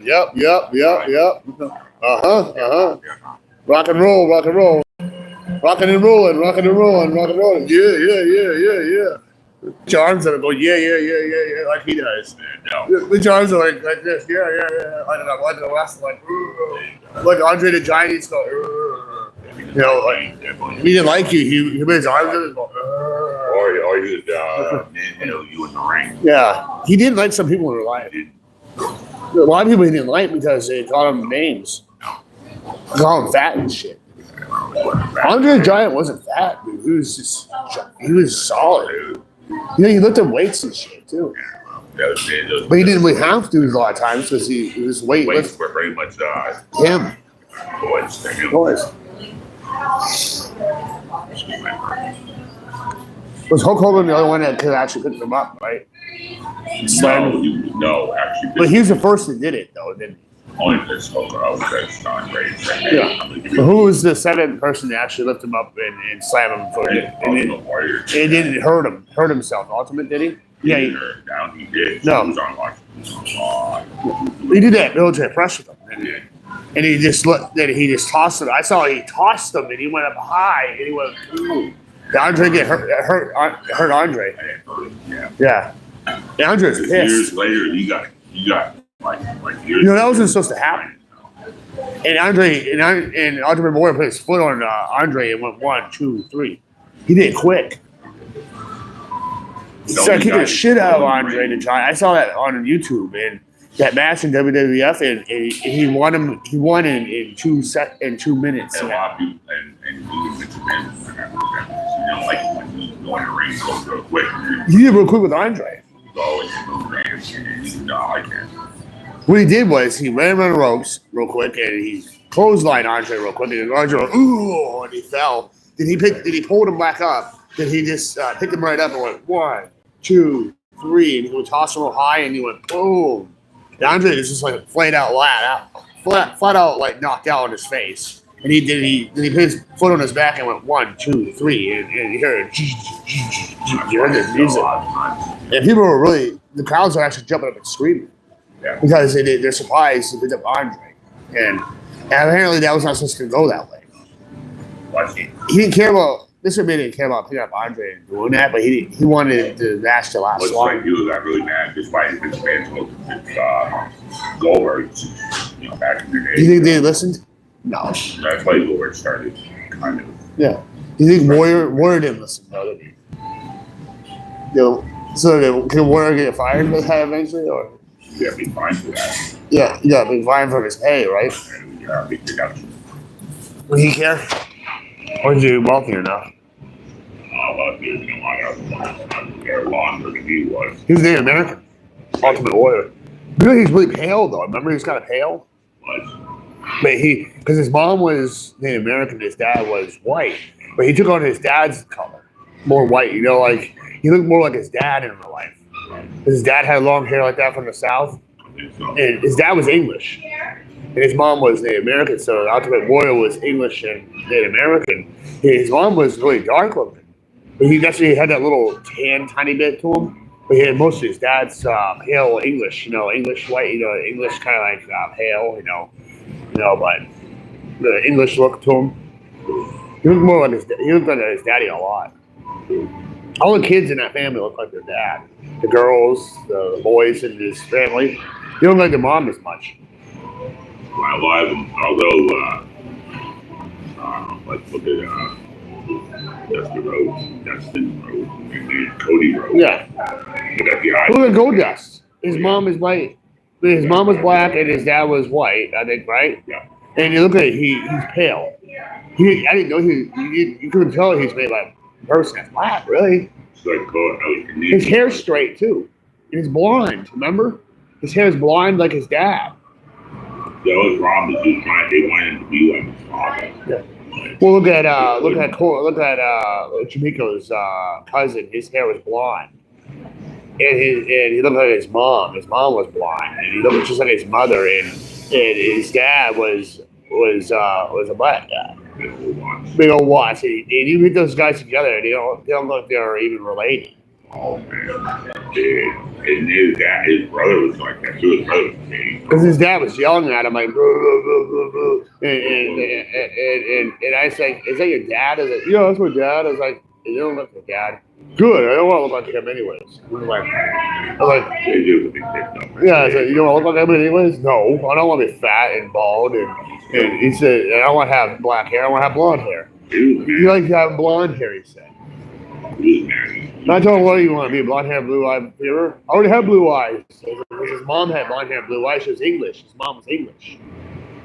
Yep. Rock and roll, rock and roll. Rocking and rolling, rocking and rolling, rocking and rolling. Yeah. With your arms that are going, yeah, like he does. With your arms are like this, yeah. Like the West, like Andre the Giant used to go, you know, like he didn't like you. He made his arms and go, or he would manhandle you in the ring. yeah. He didn't like some people in their life. A lot of people he didn't like because they called him names. They called him fat and shit. Andre the Giant wasn't fat, dude. He was solid. You know, he lifted weights and shit too. But he didn't really have to a lot of times because he was weights were pretty much him. boys. Was Hulk Hogan the other one that could actually pick them up, right? No, actually. But he was the first that did it, though, didn't he? Only this Hulk Hogan, John Ray. Yeah. But who was the second person to actually lift him up and slam him for it? It didn't hurt himself. Ultimate, did he? Yeah, he did. No. He was on watch. He did that military press with him. And he just tossed him. I saw he tossed him and he went up high and he went, ooh. Did Andre get hurt Andre. Yeah. And Andre's pissed. Years later, he got like years. You know, that wasn't supposed to happen. And Ultimate Warrior put his foot on Andre and went 1, 2, 3. He did it quick. He started kicking the shit out of Andre the Giant. I saw that on YouTube and that match in WWF and he won him. He won in 2 minutes. And a lot of people and he mentioned like when you go in the ring, goes real quick. He did real quick with Andre. What he did was he ran him on the ropes real quick and he clotheslined Andre real quick and Andre went, ooh, and he fell. Then he pulled him back up. Then he just picked him right up and went 1, 2, 3, and he would toss him real high and he went boom. And Andre was just like flat out like knocked out on his face. And he put his foot on his back and went 1, 2, 3, and you heard the music. And people were the crowds are actually jumping up and screaming because they're surprised to pick up Andre. And apparently that was not supposed to go that way. He didn't care about. Mr. Big didn't care about picking up Andre and doing that, but he wanted the match to last long. Like you got really mad just by his expansion Goldberg, back in the day. Do you think they listened? No. That's why Goldberg started, kind of. Yeah. Do you think Warrior didn't listen, though, did he? So can Warrior get fired for that eventually, or? You gotta be fined for that. Yeah, you gotta be fined for his pay, right? And you gotta be production. Would he care? Or is he wealthy enough? They're longer than he was. He was Native American. Ultimate Warrior. You know he's really pale though. Remember he was kind of pale? But because his mom was Native American, his dad was white. But he took on his dad's color. More white, like he looked more like his dad in real life. Because his dad had long hair like that from the South. And his dad was English. And his mom was Native American, so the Ultimate Warrior was English and Native American. His mom was really dark looking. But he actually had that little tan tiny bit to him. But he had most of his dad's pale English, English white, English kind of like pale, but the English look to him. He looked more like his daddy a lot. All the kids in that family look like their dad. The girls, the boys in his family. They don't like their mom as much. A lot of them, although, look at Dustin Rhodes, and Cody Rhodes. Yeah. Look at Goldust. His mom is white. His mom was black and his dad was white, I think, right? Yeah. And you look at it, he's pale. I didn't know you couldn't tell he's made by a person that's black, really. His hair's straight, too. And he's blonde, remember? His hair's blonde like his dad. That was wrong because they wanted him to be like his father. Yeah. Well, look at Jamaica's cousin. His hair was blonde, and he looked like his mom. His mom was blonde, and he looked just like his mother. And his dad was a black guy. Big old watch. And you put those guys together, they don't look like they're even related. Oh man, dude. And his brother was like that too. His brother was gay. Because his dad was yelling at him like, blah, blah, blah, blah, blah. And I was like, is that your dad? I was like, yeah, that's my dad. I was like, you don't look like dad. Good. I don't want to look like him anyways. I was like, They do the big dick though. yeah. I said, you don't want to look like him anyways? No, I don't want to be fat and bald. And he said, I don't want to have black hair. I want to have blonde hair. You like to have blonde hair, he said. And I told him, what do you want? Me, blonde hair, blue eye fever? I already have blue eyes. His mom had blonde hair, blue eyes. She was English. His mom was English.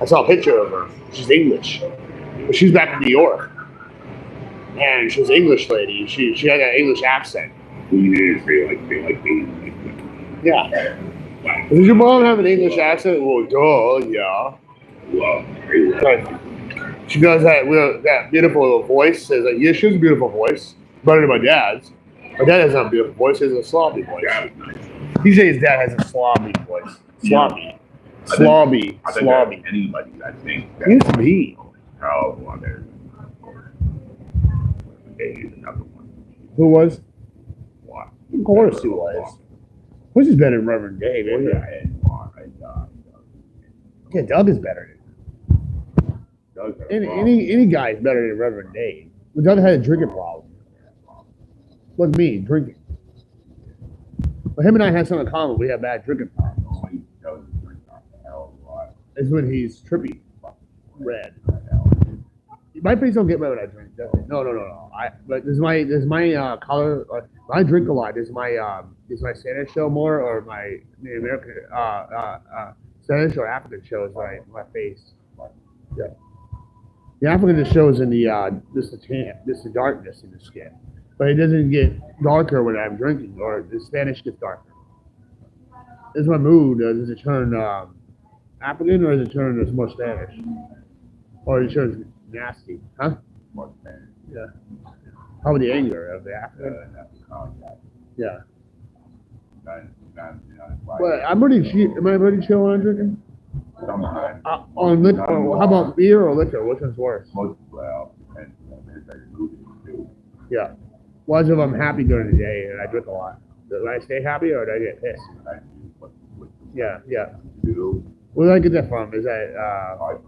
I saw a picture of her. She's English. But she's back in New York. And she was an English lady. She had an English accent. You didn't say like Asian. Yeah. Does your mom have an English accent? Well, duh, yeah. Well, But she does that beautiful little voice. Says like, yeah, she has a beautiful voice. Better than my dad's. My dad has not a beautiful voice. He has a sloppy voice. that was nice. He says his dad has a sloppy voice. Sloppy. Slobby. I think Slobby. anybody that thinks He used to be. how one is. Is another one. Who was? What? Of course he was. Which is better than Reverend Dave, Oh, isn't yeah, it? and Yeah, Doug is better. Doug had a Any, problem. any guy's better than Reverend Dave. But Doug had a drinking problem. Like me, drinking. But him and I have something in common. We have bad drinking problems. Only Doug drinks a hell of a lot. It's when he's trippy. Red. My face don't get red when I drink. Does it? No. But this is my color. When I drink a lot, is my Spanish show more or my the American Spanish or African show is my face. Yeah. The African just shows in the just the tan, just the darkness in the skin, but it doesn't get darker when I'm drinking, or the Spanish gets darker. Is my mood? Does it turn African or does it turn more Spanish, or does it turn nasty? Huh? More Spanish. Yeah. Probably the anger of the African. That's the contact. Yeah. Why? But I'm pretty chill. Am I pretty chill when I'm drinking? Sometimes. On liquor, how about beer or liquor? Which one's worse? Most, well, depends on the movie too. Yeah. Well, as if I'm happy during the day and I drink a lot. Do I stay happy or do I get pissed? I do what Yeah. do. Where do I get that from? Is that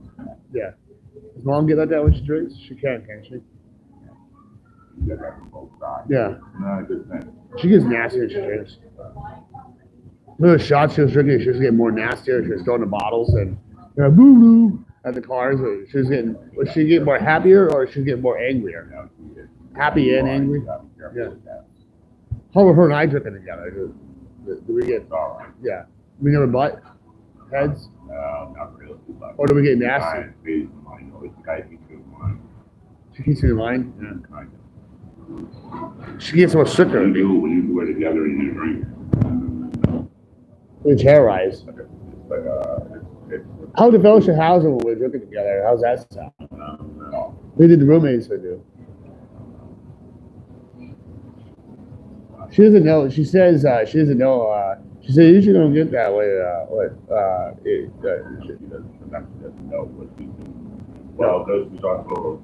yeah? Does mom get like that when she drinks? She can't she? You get that from both sides. Yeah. Not a good thing. She gets nasty when she drinks. The shots she was drinking, she was getting more nastier. She was throwing the bottles and boo boo at the cars. She was getting. Was she get more happier or she get more angrier? Now, you get- Happy and angry. You gotta be careful Yeah. with that. How were her and I drinking together? Do we get? It's all right. Yeah. We never butt heads, Not really. But or do we get nasty? Kind of based on my know, it's the guy keeps it on. She keeps me in line. Yeah. Kind She gets more of. stricter. When you do it together and you drink. We terrorize. But it's How the fellowship housing when we're drinking together? How's that sound? no. We did the roommates would do. She doesn't know. She says she doesn't know. She said you should don't get that way. She doesn't know what we do. Well, those we talk about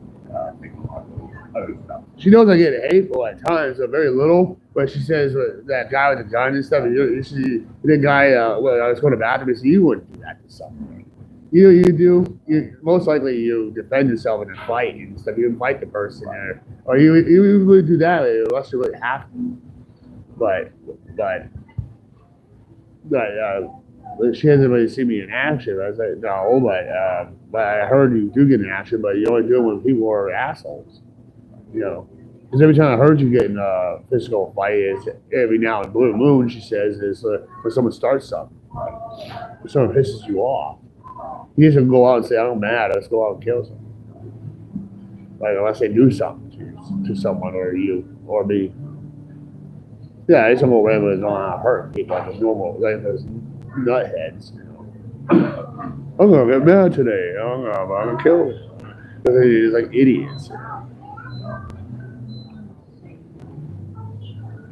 thinking about other stuff. She knows I get hateful at times, so very little. But she says that guy with the gun and stuff. The guy. When I was going to the bathroom, he said you wouldn't do that to someone. You do. You most likely you defend yourself in a fight and stuff. You fight the person, or you would do that unless you really have to. But she hasn't really seen me in action. I was like, no, but I heard you do get in action, but you only do it when people are assholes. You know, because every time I heard you get in a physical fight, is every now and blue moon. She says is when someone starts something, when someone pisses you off. You just go out and say, I'm mad. Let's go out and kill someone. Like unless they do something to someone or you or me. Yeah, it's more random don't know how to hurt people like normal, like those nutheads. You know. I'm gonna get mad today. I'm gonna kill them. They're like idiots.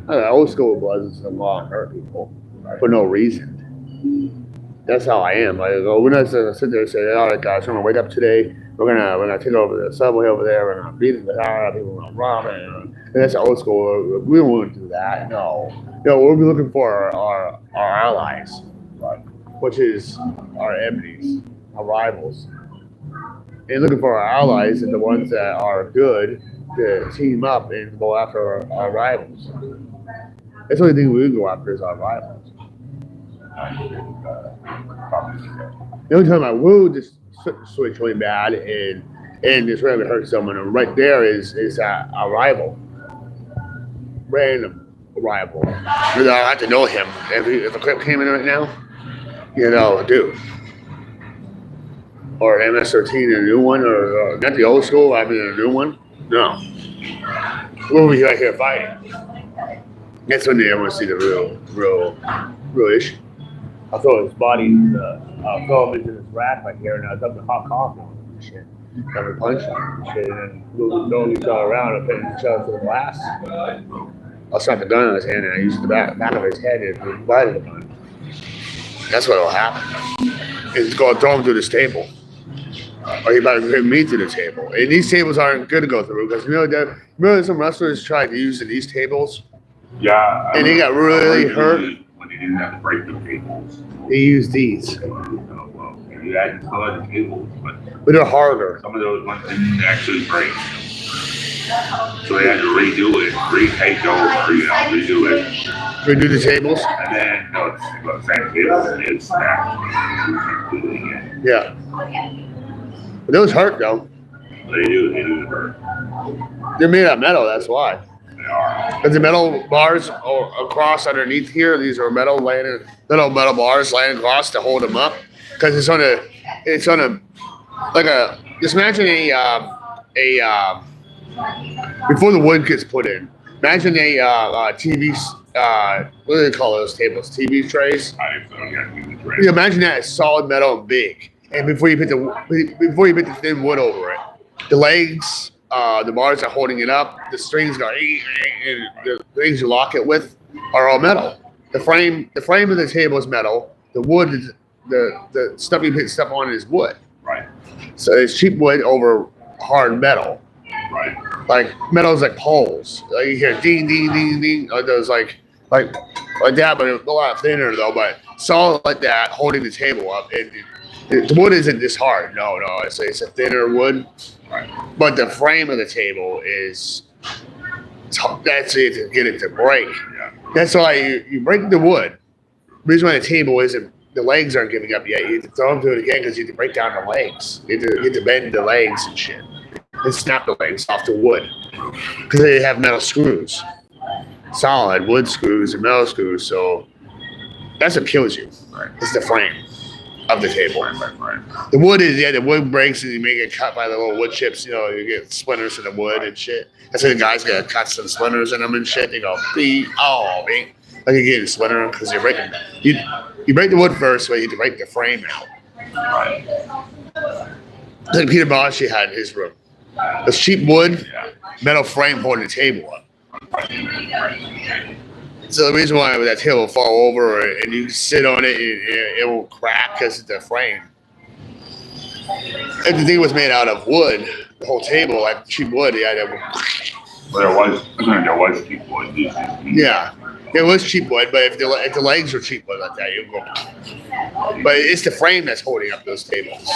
Old school was a lot of hurt people for no reason. That's how I am. We're not gonna sit there and say, "All right, guys, we're gonna wake up today. We're gonna take over the subway over there. We're gonna beat the hell out of people. We're gonna rob it." And that's old school. We don't want to do that. No, we'll be looking for our allies, Right. which is our enemies, our rivals, and looking for our allies and the ones that are good to team up and go after our rivals. That's the only thing we can go after is our rivals. Probably. The only time I will just switch really bad and just really hurt someone, and right there is a rival, random rival. I have to know him. If a clip came in right now, dude. Or MS-13, a new one, or not the old school, I mean a new one. No, we'll be right here fighting. That's when they want to see the real issue. I'll throw his body, I'll throw him into this rack right here, and I'll dump the hot coffee on him and shit. Have a punch him and shit, and then we'll throw each other around and put each other to the glass. I'll slap the gun in his hand and I use the back of his head and bite the gun. That's what'll happen. Is go throw him through this table. Or he about to hit me through the table. And these tables aren't good to go through because remember some wrestlers tried to use these tables? Yeah. And they got really hurt. When they didn't have to break the tables. They used these. Oh, well, you had to color the tables, But they're harder. some of those ones didn't actually break. So they had to redo it, retake over, redo it. Redo the tables? And then, the same table, and it's snapped. Yeah. But those hurt though. They do hurt. They're made out of metal, that's why. They are. Because the metal bars across underneath here, these are metal bars laying across to hold them up. Because it's on a just imagine before the wood gets put in, imagine a TV, what do they call those tables? TV trays? You imagine that it's solid metal and big. And before you put the thin wood over it, the legs, the bars are holding it up, the strings go, and the things you lock it with are all metal. The frame of the table is metal. The wood is the stuff you put stuff on is wood. Right. So it's cheap wood over hard metal. Right. Like metal's like poles. Like you hear ding ding ding ding. Those like that, but a lot thinner though. But solid like that, holding the table up. And the wood isn't this hard. No, it's a thinner wood. Right. But the frame of the table is that's it to get it to break. Yeah. That's why you break the wood. The reason why the table isn't, the legs aren't giving up yet. You have to throw them to it again because you have to break down the legs. You have to bend the legs and shit. And snap the legs off the wood because they have metal screws, solid wood screws and metal screws. So that's what kills you. Right. It's the frame of the table. Right. The wood is the wood breaks and you may get cut by the little wood chips. You get splinters in the wood and shit. That's why the guys get cuts and splinters in them and shit. They go, beep, like you get a splinter because you're breaking them. You break the wood first, so you have to break the frame out. Right. Like Peter Bosch had in his room. It's cheap wood, metal frame holding the table up. So the reason why that table will fall over and you sit on it, it will crack because of the frame. If the thing was made out of wood, the whole table, like cheap wood, There was cheap wood. Yeah, it was cheap wood, but if the legs were cheap wood like that, you'd go. But it's the frame that's holding up those tables.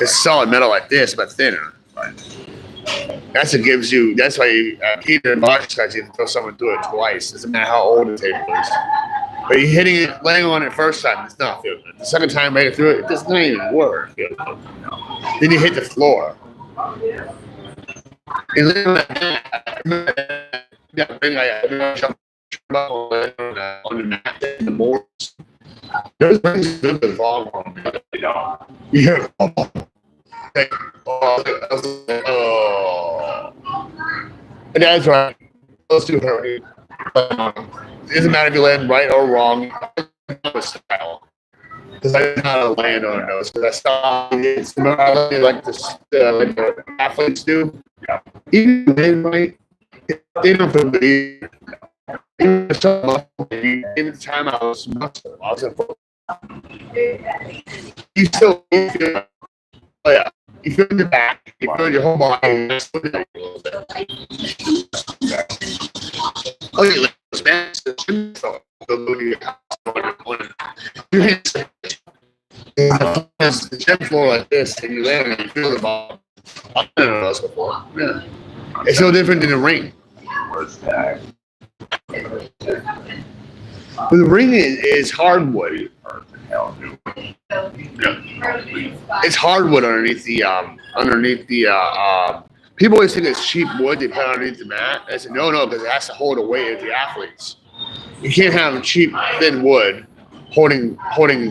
It's solid metal like this, but thinner. That's what gives you. That's why Peter Bosch says you can throw someone through it twice. Doesn't matter how old the table is. But you're hitting it, laying on it first time, it's not feel good. The second time laying through it, it does not even work. Then you hit the floor. And then I jump on the mat in the boards. Those things are good with volume. Yeah. And that's right. Those two hurt. It doesn't matter if you land right or wrong. Style. Because I didn't know how to land on those. Because I saw it's like the athletes do. Yeah. Even if they right, they don't feel good. Even the time I was muscle, I was in You still feel, oh yeah, you feel in your back, you feel in your whole body, and you slow down a little bit. Oh, you like this man? The gym floor like this, and you land and you feel the ball. I've been on those before. Yeah. It's no different than a ring. But the ring is hardwood. It's hardwood underneath the people always think it's cheap wood they put underneath the mat. I said no, because it has to hold the weight of the athletes. You can't have cheap thin wood holding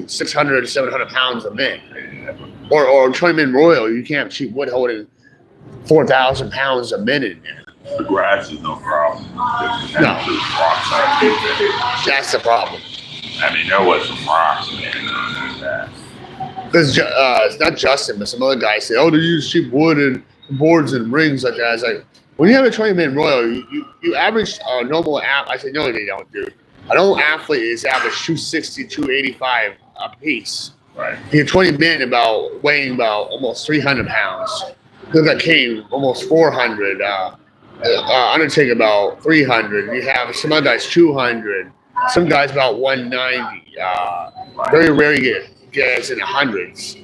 600 to 700 pounds of mint. Or Troy-Man Royal, you can't have cheap wood holding 4,000 pounds of mint in there. The grass is no problem. No. That's the problem. I mean, there was some rocks, man. Because it's not Justin, but some other guys say, oh, they use cheap wood and boards and rings like that. It's like, when you have a Troy-Man Royal, you average a normal I say, no, they don't, dude. A normal athlete is average 260, 285 a piece. Right. You have 20 men weighing about almost 300 pounds. Look at Kane, almost 400. Undertaker about 300. You have some other guys 200. Some guys about 190. Very rare you get guys in the hundreds.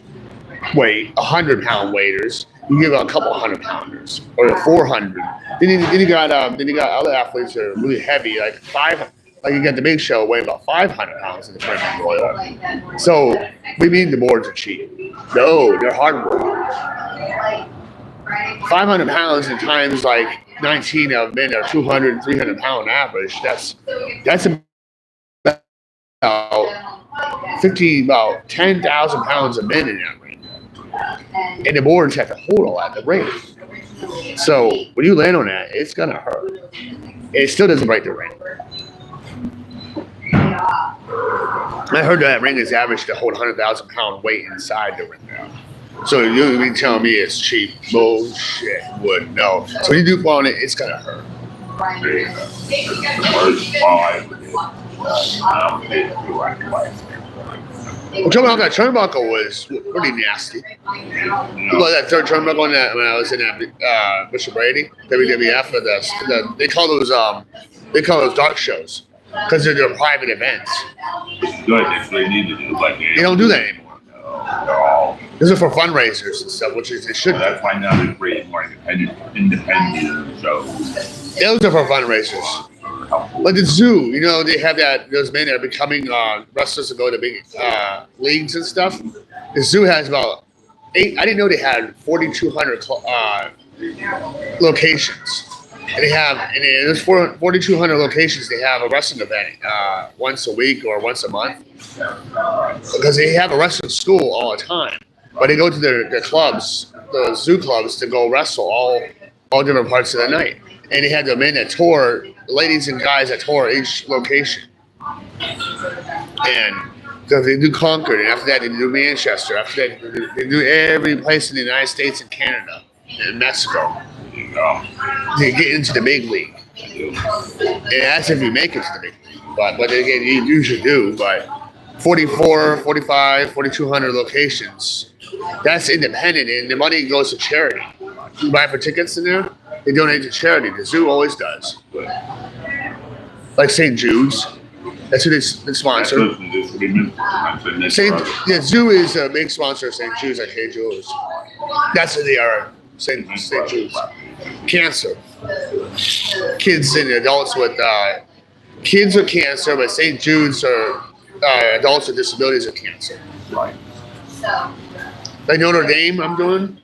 100-pound weighters. You give a couple 100-pounders or 400. Then you got other athletes that are really heavy, like you got the Big Show weighing about 500 pounds in the Troy-Man Royal. So we mean the boards are cheap. No, they're hardwood. 500 pounds in times like 19 of men are 200, 300 pound average. That's about 10,000 pounds of men in that ring. And the boards have to hold all that, the ring. So when you land on that, it's gonna hurt. It still doesn't break the ring. I heard that ring is average to hold 100,000 pound weight inside the ring now. So you'll be telling me it's cheap. Bullshit. Would no. So when you do fall on it, it's gonna hurt. Well, jumping off that turnbuckle was pretty nasty. Well, that third turnbuckle when I was in that Bishop Brady, WWF, they call those dark shows because they're private events. It's good. That's what they need to do. They don't do that anymore. No. These are for fundraisers and stuff, which is they should. That's why now they're creating more independent shows. Those are for fundraisers. Like the zoo, they have those men that are becoming wrestlers to go to big leagues and stuff. The zoo has about 8. I didn't know they had 4,200 locations. And there's 4,200 locations. They have a wrestling event once a week or once a month because they have a wrestling school all the time. But they go to their clubs, the zoo clubs, to go wrestle all different parts of the night. And they had the men that tour, ladies and guys that tour each location. And so they do Concord, and after that they do Manchester. After that they do every place in the United States and Canada and Mexico. They get into the big league. And that's if you make it to the big league. But again, you usually do. But 44, 45, 4,200 locations, that's independent, and the money goes to charity. You buy for tickets in there, they donate to charity. The zoo always does. Like St. Jude's. That's who they sponsor. The zoo is a big sponsor of St. Jude's at K. Jewelers. That's who they are. St. Jude's. Cancer. Kids and adults with kids with cancer, but St. Jude's are adults with disabilities of cancer. Right. Like Notre Dame, I'm doing.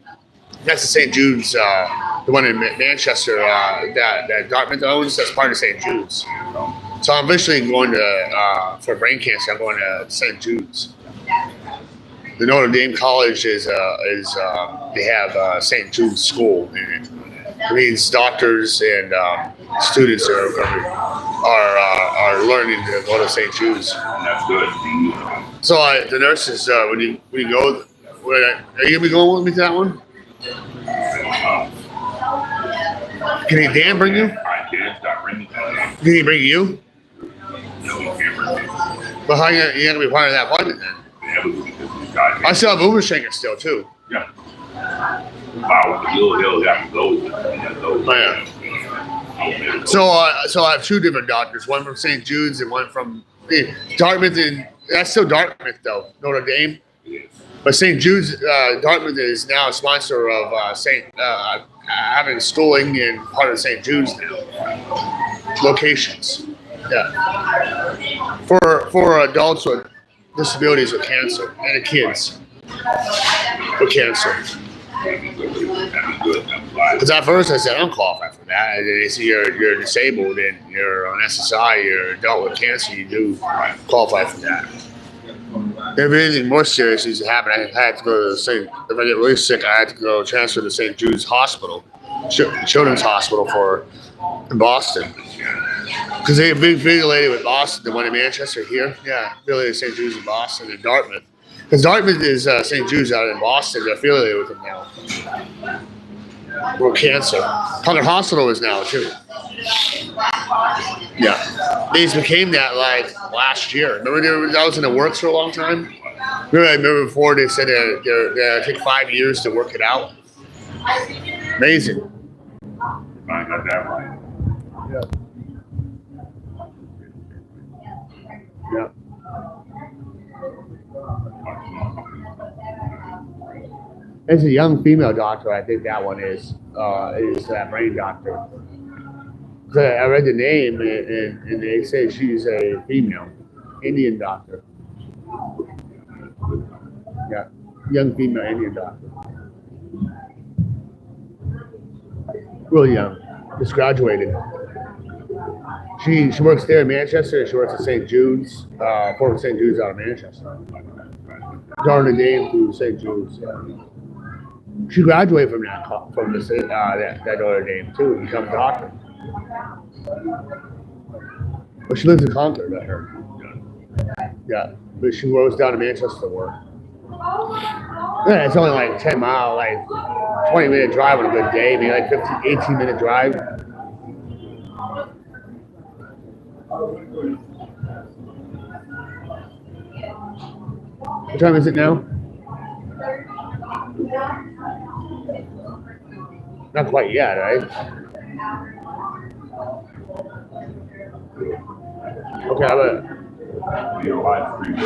That's the St. Jude's, the one in Manchester that Dartmouth owns. That's part of St. Jude's. So I'm eventually going to for brain cancer. I'm going to St. Jude's. The Notre Dame College is they have St. Jude's School in it. It means doctors and students are learning to go to St. Jude's. And that's good. So the nurses, when you go, are you gonna be going with me to that one? Can Dan bring you? I can't stop bringing that. Can he bring you? No, he can't bring me. But how you gonna be part of that budget then? guy. I still have Uber Shaker still too. Yeah. Wow, the little hills have to go. Oh, yeah. So I have two different doctors, one from St. Jude's and one from Dartmouth. And that's still Dartmouth though, Notre Dame. But St. Jude's, Dartmouth is now a sponsor of having schooling in part of St. Jude's now. Locations, yeah. For adults with disabilities with cancer and the kids with cancer. Because at first I said, I'm qualified for that. And they say you're disabled and you're on SSI, you're an adult with cancer, you do qualify for that. If anything more serious needs to happen, I had to go to if I get really sick, I had to go transfer to St. Jude's Hospital, Children's Hospital in Boston. Because they affiliated with Boston, the one in Manchester here. Yeah, affiliated St. Jude's in Boston and Dartmouth. Because Dartmouth is St. Jude's out in Boston. They're affiliated with them now. For cancer. Concord Hospital is now too. Yeah. They just became that like last year. Remember that was in the works for a long time? Remember before they said they take 5 years to work it out? Amazing. I got that right. Yeah. Yeah. It's a young female doctor. I think that one is that brain doctor. I read the name and they say she's a female Indian doctor. Yeah, young female Indian doctor. Really young, just graduated. She works there in Manchester. She works at St. Jude's, former St. Jude's out of Manchester. Notre Dame through St. Jude's. Yeah. She graduated from that Notre Dame too and become a doctor. But she lives in Concord, I heard. Yeah, but she goes down to Manchester to work. Yeah, it's only like 10 mile, like 20-minute drive on a good day, maybe like 18-minute drive. What time is it now? Not quite yet, right? Okay, how about Live stream.